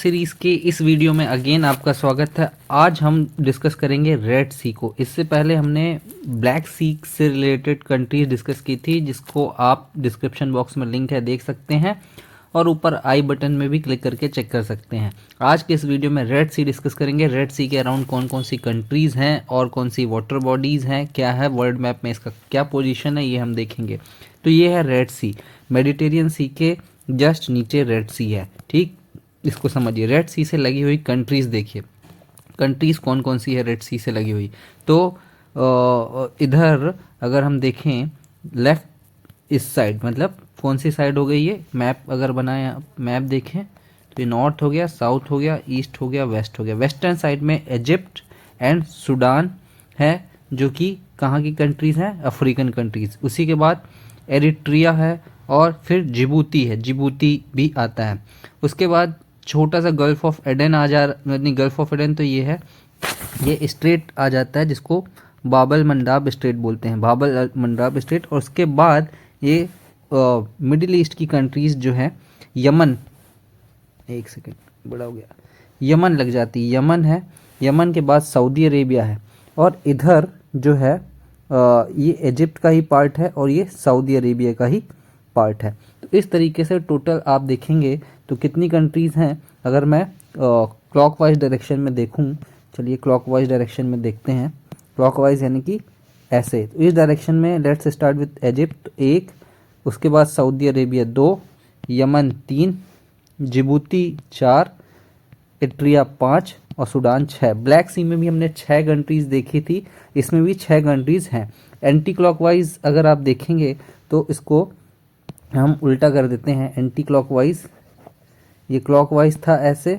Series के इस video में अगेन आपका स्वागत है। आज हम डिस्कस करेंगे रेड सी को। इससे पहले हमने ब्लैक सी से रिलेटेड कंट्रीज डिस्कस की थी, जिसको आप डिस्क्रिप्शन बॉक्स में लिंक है देख सकते हैं और ऊपर आई बटन में भी क्लिक करके चेक कर सकते हैं। आज के इस वीडियो में रेड सी डिस्कस करेंगे। रेड सी के अराउंड कौन कौन सी कंट्रीज़ हैं और कौन सी वाटर बॉडीज़ हैं, क्या है वर्ल्ड मैप में इसका क्या पोजीशन है, ये हम देखेंगे। तो ये है रेड सी, मेडिटेरियन सी के जस्ट नीचे रेड सी है। ठीक, इसको समझिए। रेड सी से लगी हुई कंट्रीज़ देखिए, कंट्रीज़ कौन कौन सी है रेड सी से लगी हुई। तो इधर अगर हम देखें लेफ़्ट इस साइड, मतलब कौन सी साइड हो गई ये, मैप अगर बनाए मैप देखें तो ये नॉर्थ हो गया, साउथ हो गया, ईस्ट हो गया, वेस्ट हो गया। वेस्टर्न साइड में इजिप्ट एंड सूडान है, जो कि कहाँ की कंट्रीज़ हैं, अफ्रीकन कंट्रीज़। उसी के बाद एरिट्रिया है और फिर जिबूती है, जिबूती भी आता है। उसके बाद छोटा सा गल्फ ऑफ एडन आ जा, नहीं गल्फ ऑफ एडन तो ये है, ये स्ट्रेट आ जाता है जिसको बाबल मंडाब स्ट्रेट बोलते हैं, बाबल मंडाब स्ट्रेट। और उसके बाद ये मिडिल ईस्ट की कंट्रीज़ जो है, यमन, एक सेकेंड बड़ा हो गया, यमन लग जाती है, यमन है। यमन के बाद सऊदी अरेबिया है और इधर जो है ये इजिप्ट का ही पार्ट है और ये सऊदी अरेबिया का ही पार्ट है। तो इस तरीके से टोटल आप देखेंगे तो कितनी कंट्रीज़ हैं। अगर मैं क्लॉकवाइज डायरेक्शन में देखूं, चलिए क्लॉकवाइज डायरेक्शन में देखते हैं। क्लॉकवाइज यानी कि ऐसे, तो इस डायरेक्शन में लेट्स स्टार्ट विथ इजिप्ट 1, उसके बाद Saudi Arabia 2, Yemen 3, Djibouti 4, Eritrea 5 और सूडान 6। ब्लैक सी में भी हमने 6 कंट्रीज़ देखी थी, इसमें भी 6 कंट्रीज़ हैं। एंटी क्लॉकवाइज अगर आप देखेंगे तो इसको हम उल्टा कर देते हैं, एंटी क्लॉकवाइज। ये क्लॉकवाइज था ऐसे,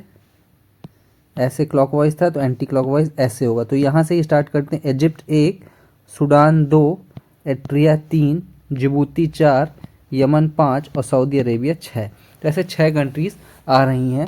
ऐसे क्लॉकवाइज था, तो एंटी क्लॉकवाइज ऐसे होगा। तो यहाँ से ही स्टार्ट करते हैं। Egypt 1, Sudan 2, Eritrea 3, Djibouti 4, Yemen 5 और सऊदी अरेबिया 6। तो ऐसे 6 कंट्रीज़ आ रही हैं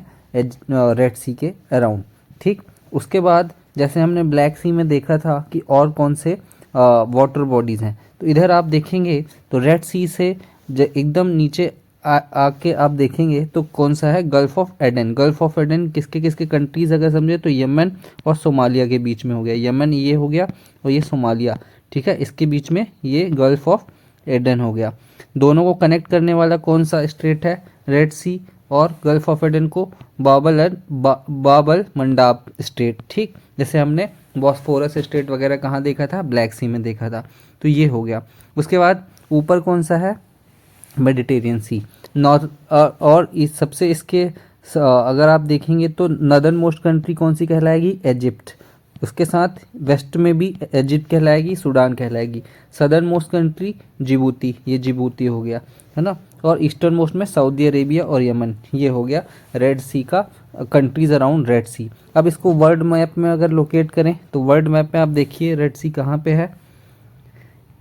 रेड सी के अराउंड। ठीक, उसके बाद जैसे हमने ब्लैक सी में देखा था कि और कौन से वाटर बॉडीज़ हैं, तो इधर आप देखेंगे तो रेड सी से एकदम नीचे आके आप देखेंगे तो कौन सा है, gulf of Aden. Gulf of Aden किसके किसके कंट्रीज़ अगर समझे तो यमन और सोमालिया के बीच में हो गया। यमन ये हो गया और ये सोमालिया, ठीक है, इसके बीच में ये गल्फ ऑफ एडन हो गया। दोनों को कनेक्ट करने वाला कौन सा स्ट्रेट है, रेड सी और गल्फ ऑफ एडन को बाबल मंडाब स्ट्रेट। ठीक, जैसे हमने बॉस्फोरस स्ट्रेट वगैरह कहाँ देखा था, ब्लैक सी में देखा था। तो ये हो गया। उसके बाद ऊपर कौन सा है, मेडिटेरियन सी नॉर्थ। और इस सबसे इसके अगर आप देखेंगे तो नदर्न मोस्ट कंट्री कौन सी कहलाएगी, इजिप्ट। उसके साथ वेस्ट में भी इजिप्ट कहलाएगी, सूडान कहलाएगी। सदर्न मोस्ट कंट्री जिबूती, ये जिबूती हो गया, है ना। और ईस्टर्न मोस्ट में सऊदी अरेबिया और यमन, ये हो गया रेड सी का कंट्रीज़ अराउंड रेड सी। अब इसको वर्ल्ड मैप में अगर लोकेट करें तो वर्ल्ड मैप में आप देखिए रेड सी कहाँ पे है,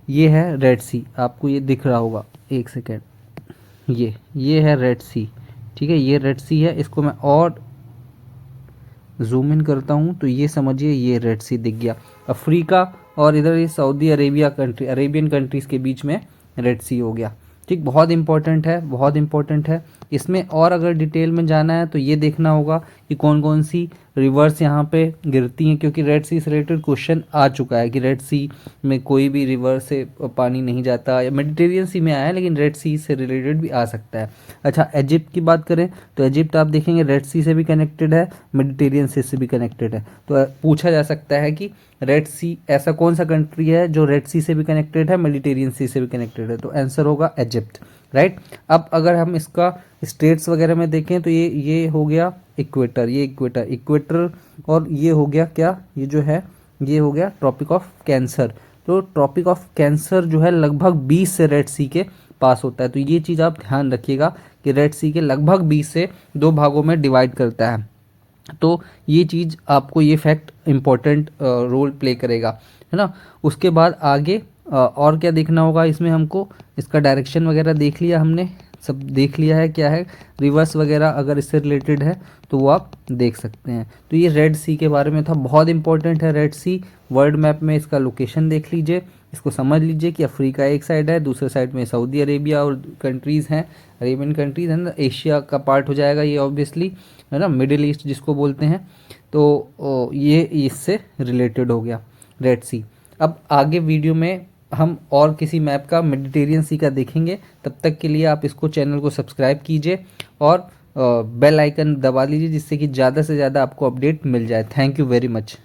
ये है रेड सी, आपको ये दिख रहा होगा, एक सेकेंड, ये है रेड सी। ठीक है, ये रेड सी है। इसको मैं और जूम इन करता हूँ तो ये समझिए ये रेड सी दिख गया। अफ्रीका और इधर ये Saudi Arabia country, Arabian countries के बीच में रेड सी हो गया। ठीक, बहुत इंपॉर्टेंट है, बहुत इंपॉर्टेंट है। इसमें और अगर डिटेल में जाना है तो ये देखना होगा कि कौन कौन सी रिवर्स यहाँ पे गिरती हैं, क्योंकि रेड सी से रिलेटेड क्वेश्चन आ चुका है कि रेड सी में कोई भी रिवर से पानी नहीं जाता, या मेडिटेरियन सी में आया है लेकिन रेड सी से रिलेटेड भी आ सकता है। अच्छा, इजिप्ट की बात करें तो इजिप्ट आप देखेंगे रेड सी से भी कनेक्टेड है, मेडिटेरियन सी से भी कनेक्टेड है। तो पूछा जा सकता है कि रेड सी ऐसा कौन सा कंट्री है जो रेड सी से भी कनेक्टेड है, मेडिटेरियन सी से भी कनेक्टेड है, तो आंसर होगा इजिप्ट, राइट। अब अगर हम इसका स्टेट्स वगैरह में देखें तो ये हो गया इक्वेटर, ये इक्वेटर और ये हो गया क्या, ये जो है ये हो गया ट्रॉपिक ऑफ कैंसर। तो ट्रॉपिक ऑफ कैंसर जो है लगभग 20 से रेड सी के पास होता है। तो ये चीज़ आप ध्यान रखिएगा कि रेड सी के लगभग 20 से 2 भागों में डिवाइड करता है। तो ये चीज़ आपको, ये फैक्ट इम्पोर्टेंट रोल प्ले करेगा, है ना। उसके बाद आगे और क्या देखना होगा इसमें हमको, इसका डायरेक्शन वगैरह देख लिया हमने, सब देख लिया है क्या है, रिवर्स वगैरह अगर इससे रिलेटेड है तो वो आप देख सकते हैं। तो ये रेड सी के बारे में था, बहुत इंपॉर्टेंट है रेड सी। वर्ल्ड मैप में इसका लोकेशन देख लीजिए इसको समझ लीजिए कि अफ्रीका एक साइड है, दूसरे साइड में सऊदी अरेबिया और कंट्रीज़ हैं, अरेबियन कंट्रीज़ है ना, एशिया का पार्ट हो जाएगा ये ऑब्वियसली, है ना, मिडिल ईस्ट जिसको बोलते हैं। तो ये इससे रिलेटेड हो गया रेड सी। अब आगे वीडियो में हम और किसी मैप का, मेडिटेरियन सी का देखेंगे। तब तक के लिए आप इसको, चैनल को सब्सक्राइब कीजिए और बेल आइकन दबा लीजिए, जिससे कि ज़्यादा से ज़्यादा आपको अपडेट मिल जाए। Thank you very much.